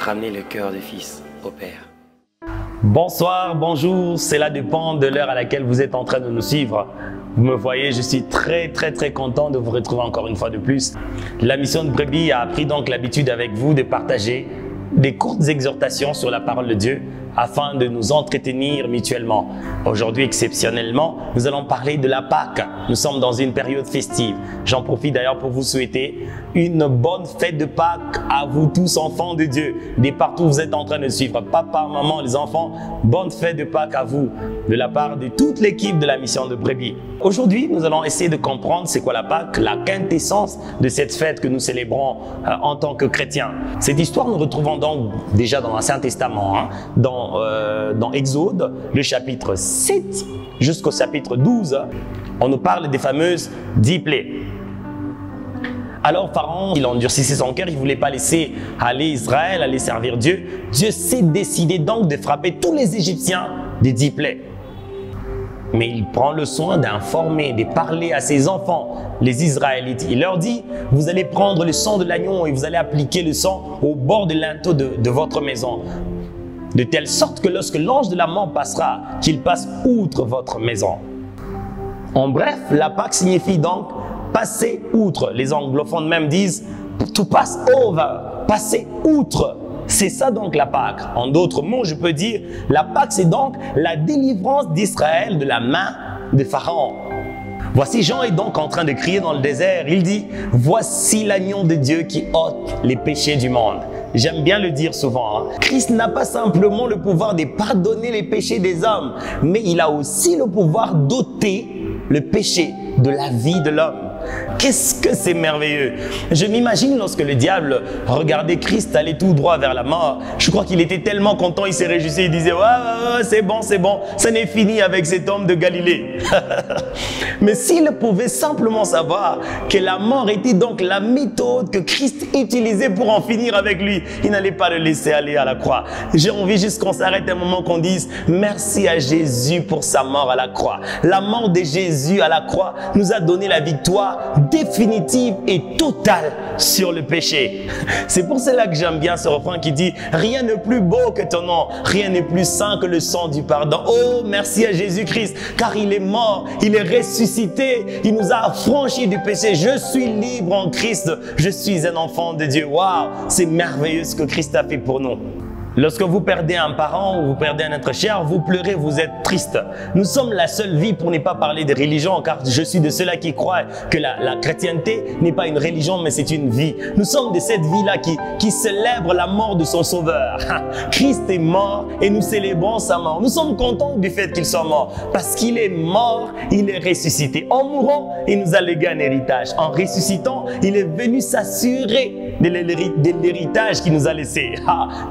ramener le cœur du Fils au Père. Bonsoir, bonjour, cela dépend de l'heure à laquelle vous êtes en train de nous suivre. Vous me voyez, je suis très content de vous retrouver encore une fois de plus. La mission de Brebis a pris donc l'habitude avec vous de partager des courtes exhortations sur la parole de Dieu afin de nous entretenir mutuellement. Aujourd'hui, exceptionnellement, nous allons parler de la Pâque. Nous sommes dans une période festive. J'en profite d'ailleurs pour vous souhaiter une bonne fête de Pâques à vous tous, enfants de Dieu. Dès partout où vous êtes en train de suivre, papa, maman, les enfants, bonne fête de Pâques à vous, de la part de toute l'équipe de la mission de Brebis. Aujourd'hui, nous allons essayer de comprendre c'est quoi la Pâque, la quintessence de cette fête que nous célébrons en tant que chrétiens. Cette histoire, nous retrouvons donc déjà dans l'Ancien Testament, dans Exode, le chapitre 7 jusqu'au chapitre 12, on nous parle des fameuses 10 plaies. Alors Pharaon, il endurcissait son cœur, il ne voulait pas laisser aller Israël, aller servir Dieu. Dieu s'est décidé donc de frapper tous les Égyptiens des 10 plaies. Mais il prend le soin d'informer, de parler à ses enfants, les Israélites. Il leur dit, vous allez prendre le sang de l'agneau et vous allez appliquer le sang au bord de linteau de votre maison. De telle sorte que lorsque l'ange de la mort passera, qu'il passe outre votre maison. En bref, la Pâque signifie donc passer outre. Les anglophones même disent to pass over, passer outre. C'est ça donc la Pâque. En d'autres mots, je peux dire, la Pâque c'est donc la délivrance d'Israël de la main de Pharaon. Voici Jean est donc en train de crier dans le désert. Il dit, voici l'agneau de Dieu qui ôte les péchés du monde. J'aime bien le dire souvent. Christ n'a pas simplement le pouvoir de pardonner les péchés des hommes, mais il a aussi le pouvoir d'ôter le péché de la vie de l'homme. Qu'est-ce que c'est merveilleux! Je m'imagine lorsque le diable regardait Christ aller tout droit vers la mort. Je crois qu'il était tellement content, il s'est réjoui, il disait ouais, c'est bon, ça n'est fini avec cet homme de Galilée. Mais s'il pouvait simplement savoir que la mort était donc la méthode que Christ utilisait pour en finir avec lui, il n'allait pas le laisser aller à la croix. J'ai envie juste qu'on s'arrête un moment, qu'on dise merci à Jésus pour sa mort à la croix. La mort de Jésus à la croix nous a donné la victoire définitive et totale sur le péché. C'est pour cela que j'aime bien ce refrain qui dit « Rien n'est plus beau que ton nom, rien n'est plus saint que le sang du pardon. » Oh, merci à Jésus-Christ, car il est mort, il est ressuscité, il nous a affranchis du péché. Je suis libre en Christ, je suis un enfant de Dieu. Waouh, c'est merveilleux ce que Christ a fait pour nous. Lorsque vous perdez un parent ou vous perdez un être cher, vous pleurez, vous êtes triste. Nous sommes la seule vie pour ne pas parler de religion, car je suis de ceux-là qui croient que la chrétienté n'est pas une religion, mais c'est une vie. Nous sommes de cette vie-là qui célèbre la mort de son sauveur. Christ est mort et nous célébrons sa mort. Nous sommes contents du fait qu'il soit mort, parce qu'il est mort, il est ressuscité. En mourant, il nous a légué un héritage. En ressuscitant, il est venu s'assurer de l'héritage qu'il nous a laissé.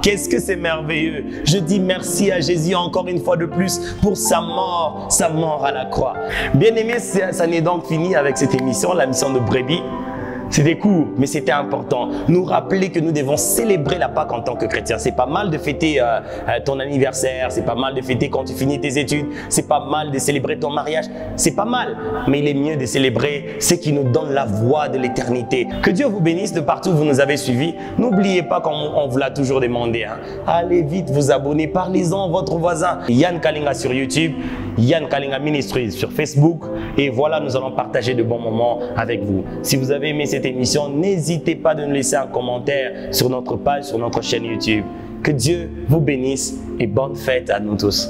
Qu'est-ce que c'est merveilleux. Je dis merci à Jésus encore une fois de plus pour sa mort à la croix. Bien aimé, ça n'est donc fini avec cette émission, la mission de Brebis. C'était court, mais c'était important. Nous rappeler que nous devons célébrer la Pâque en tant que chrétiens. C'est pas mal de fêter ton anniversaire, c'est pas mal de fêter quand tu finis tes études, c'est pas mal de célébrer ton mariage, c'est pas mal. Mais il est mieux de célébrer ce qui nous donne la voie de l'éternité. Que Dieu vous bénisse de partout où vous nous avez suivis. N'oubliez pas qu'on vous l'a toujours demandé. Allez vite vous abonner, parlez-en à votre voisin. Yann Kalinga sur YouTube, Yann Kalinga Ministries sur Facebook. Et voilà, nous allons partager de bons moments avec vous. Si vous avez aimé cette émission, n'hésitez pas de nous laisser un commentaire sur notre page, sur notre chaîne YouTube. Que Dieu vous bénisse et bonne fête à nous tous.